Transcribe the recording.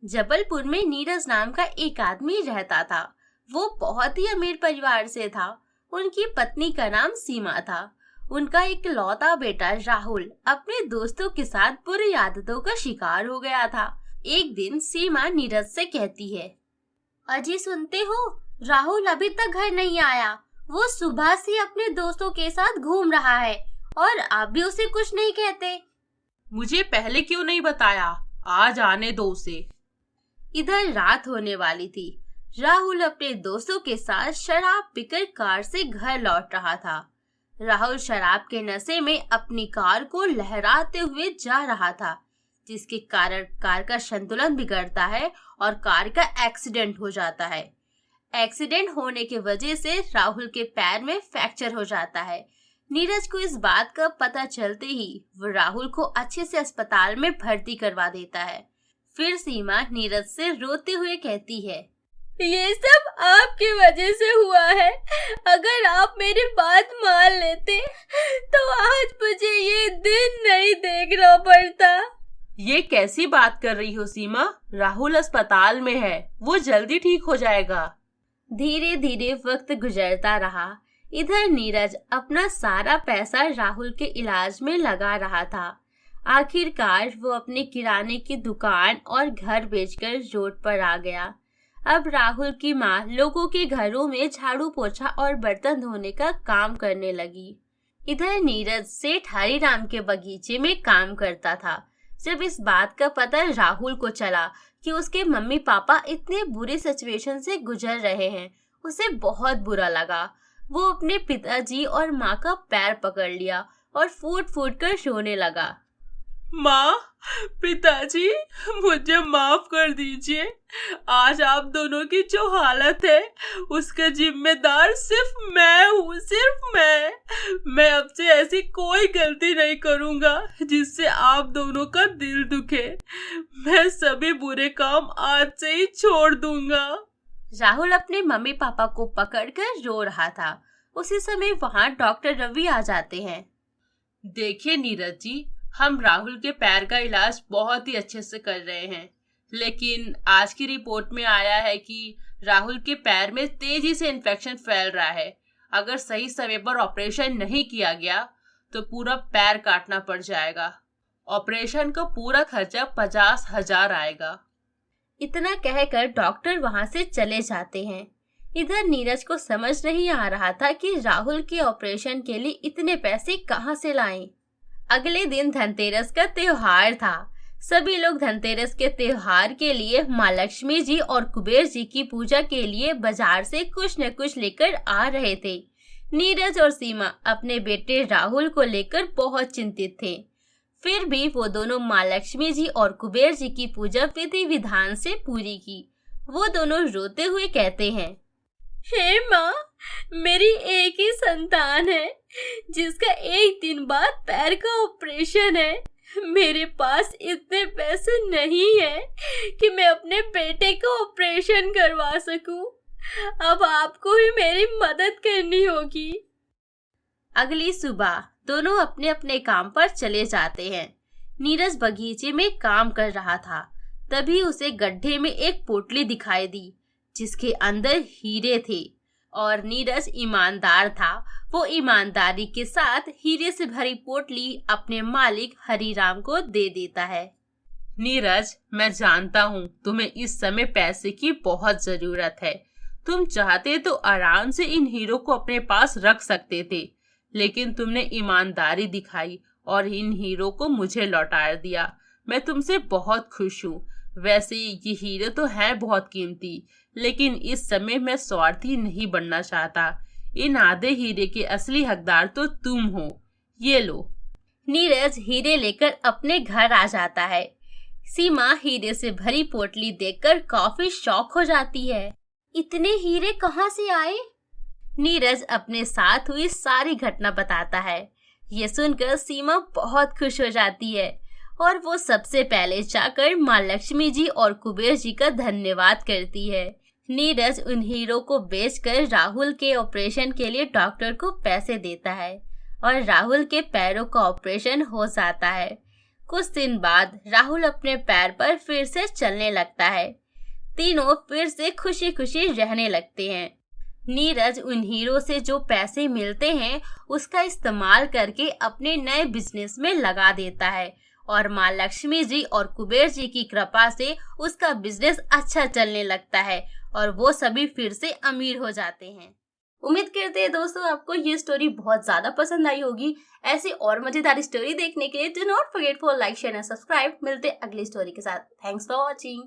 जबलपुर में नीरज नाम का एक आदमी रहता था। वो बहुत ही अमीर परिवार से था। उनकी पत्नी का नाम सीमा था। उनका एक लौता बेटा राहुल अपने दोस्तों के साथ बुरी आदतों का शिकार हो गया था। एक दिन सीमा नीरज से कहती है, अजी सुनते हो, राहुल अभी तक घर नहीं आया। वो सुबह से अपने दोस्तों के साथ घूम रहा है और आप भी उसे कुछ नहीं कहते। मुझे पहले क्यों नहीं बताया? आज आने दो उसे। इधर रात होने वाली थी। राहुल अपने दोस्तों के साथ शराब पीकर कार से घर लौट रहा था। राहुल शराब के नशे में अपनी कार को लहराते हुए जा रहा था, जिसके कारण कार का संतुलन बिगड़ता है और कार का एक्सीडेंट हो जाता है। एक्सीडेंट होने की वजह से राहुल के पैर में फ्रैक्चर हो जाता है। नीरज को इस बात का पता चलते ही वो राहुल को अच्छे से अस्पताल में भर्ती करवा देता है। फिर सीमा नीरज से रोते हुए कहती है, ये सब आपकी वजह से हुआ है। अगर आप मेरी बात मान लेते तो आज मुझे ये दिन नहीं देखना पड़ता। ये कैसी बात कर रही हो सीमा? राहुल अस्पताल में है, वो जल्दी ठीक हो जाएगा। धीरे धीरे वक्त गुजरता रहा। इधर नीरज अपना सारा पैसा राहुल के इलाज में लगा रहा था। आखिरकार वो अपने किराने की दुकान और घर बेचकर रोड पर आ गया। अब राहुल की माँ लोगों के घरों में झाड़ू पोछा और बर्तन धोने का काम करने लगी। इधर नीरज सेठ हरिराम के बगीचे में काम करता था। जब इस बात का पता राहुल को चला कि उसके मम्मी पापा इतने बुरे सिचुएशन से गुजर रहे हैं, उसे बहुत बुरा लगा। वो अपने पिताजी और माँ का पैर पकड़ लिया और फूट फूट कर रोने लगा। माँ, पिताजी, मुझे माफ कर दीजिए। आज आप दोनों की जो हालत है उसका जिम्मेदार सिर्फ मैं हूँ, सिर्फ मैं अब से ऐसी कोई गलती नहीं करूँगा जिससे आप दोनों का दिल दुखे। मैं सभी बुरे काम आज से ही छोड़ दूंगा। राहुल अपने मम्मी पापा को पकड़कर रो रहा था। उसी समय वहाँ डॉक्टर रवि आ जाते हैं। देखिए नीरज जी, हम राहुल के पैर का इलाज बहुत ही अच्छे से कर रहे हैं, लेकिन आज की रिपोर्ट में आया है कि राहुल के पैर में तेजी से इन्फेक्शन फैल रहा है। अगर सही समय पर ऑपरेशन नहीं किया गया तो पूरा पैर काटना पड़ जाएगा। ऑपरेशन का पूरा खर्चा 50,000 आएगा। इतना कहकर डॉक्टर वहां से चले जाते हैं। इधर नीरज को समझ नहीं आ रहा था कि राहुल के ऑपरेशन के लिए इतने पैसे कहां से लाएं। अगले दिन धनतेरस का त्योहार था। सभी लोग धनतेरस के त्योहार के लिए माँ लक्ष्मी जी और कुबेर जी की पूजा के लिए बाजार से कुछ न कुछ लेकर आ रहे थे। नीरज और सीमा अपने बेटे राहुल को लेकर बहुत चिंतित थे। फिर भी वो दोनों माँ लक्ष्मी जी और कुबेर जी की पूजा विधि विधान से पूरी की। वो दोनों रोते हुए कहते हैं, हे माँ, मेरी एक ही संतान है जिसका एक दिन बाद पैर का ऑपरेशन है। मेरे पास इतने पैसे नहीं है कि मैं अपने बेटे का ऑपरेशन करवा सकूं। अब आपको ही मेरी मदद करनी होगी। अगली सुबह दोनों अपने अपने काम पर चले जाते हैं। नीरज बगीचे में काम कर रहा था। तभी उसे गड्ढे में एक पोटली दिखाई दी जिसके अंदर हीरे थे और नीरज ईमानदार था। वो ईमानदारी के साथ हीरे से भरी पोटली अपने मालिक हरिराम को दे देता है। नीरज, मैं जानता हूँ तुम्हें इस समय पैसे की बहुत जरूरत है। तुम चाहते तो आराम से इन हीरों को अपने पास रख सकते थे, लेकिन तुमने ईमानदारी दिखाई और इन हीरो को मुझे लौटा दिया। मैं तुमसे बहुत खुश हूँ। वैसे ये हीरे तो हैं बहुत कीमती, लेकिन इस समय मैं स्वार्थी नहीं बनना चाहता। इन आधे हीरे के असली हकदार तो तुम हो। ये लो। नीरज हीरे लेकर अपने घर आ जाता है। सीमा हीरे से भरी पोटली देखकर काफी शॉक हो जाती है। इतने हीरे कहाँ से आए? नीरज अपने साथ हुई सारी घटना बताता है। ये सुनकर सीमा बहुत खुश हो जाती है और वो सबसे पहले जाकर माँ लक्ष्मी जी और कुबेर जी का धन्यवाद करती है। नीरज उन हीरो को बेचकर राहुल के ऑपरेशन के लिए डॉक्टर को पैसे देता है और राहुल के पैरों का ऑपरेशन हो जाता है। कुछ दिन बाद राहुल अपने पैर पर फिर से चलने लगता है। तीनों फिर से खुशी खुशी रहने लगते हैं। नीरज उन हीरो से जो पैसे मिलते हैं उसका इस्तेमाल करके अपने नए बिजनेस में लगा देता है और माँ लक्ष्मी जी और कुबेर जी की कृपा से उसका बिजनेस अच्छा चलने लगता है और वो सभी फिर से अमीर हो जाते हैं। उम्मीद करते हैं दोस्तों आपको ये स्टोरी बहुत ज्यादा पसंद आई होगी। ऐसी और मजेदार स्टोरी देखने के लिए do not forget for like share and subscribe. मिलते अगली स्टोरी के साथ। Thanks for watching.